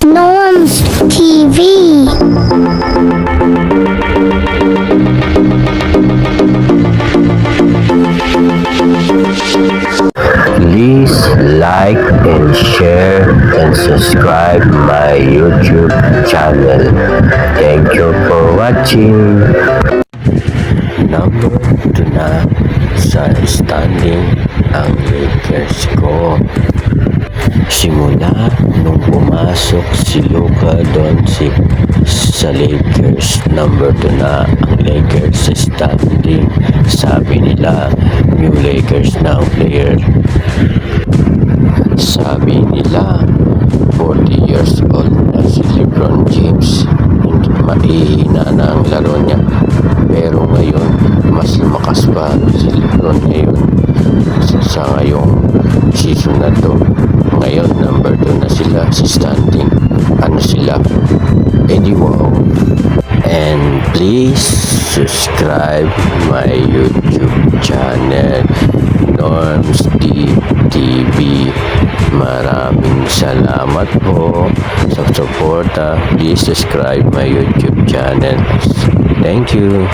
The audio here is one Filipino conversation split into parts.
Norms TV. Please like and share and subscribe my YouTube channel. Thank you for watching. Number 2 na sa standing ang Lakers ko. Simula nung pumasok si Luka Doncic sa Lakers, number 2 na ang Lakers sa standing. Sabi nila, new Lakers na ang player. Sabi nila, 40 years old na si LeBron James. Hindi mahihina na ang laro niya. Pero ngayon, mas lumakas pa si LeBron ngayon sa ngayong season na to. Ngayon, number 2 na sila sa standing. Ano sila? Edi wow. And please subscribe my YouTube channel, Norms TV. Maraming salamat po sa suporta. Please subscribe my YouTube channel. Thank you.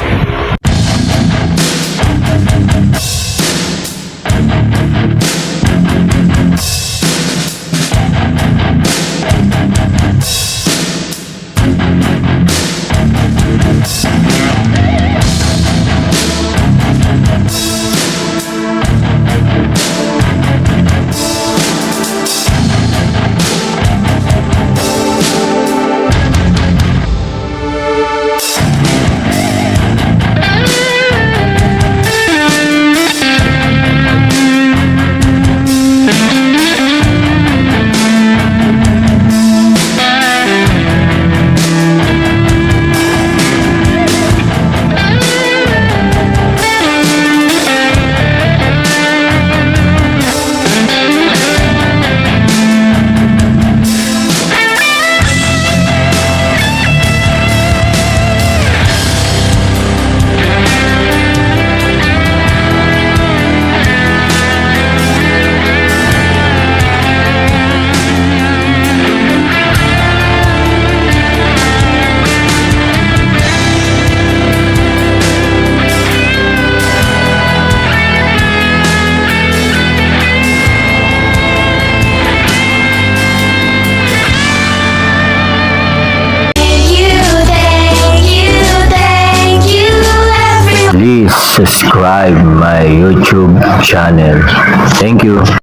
Please subscribe my YouTube channel. Thank you.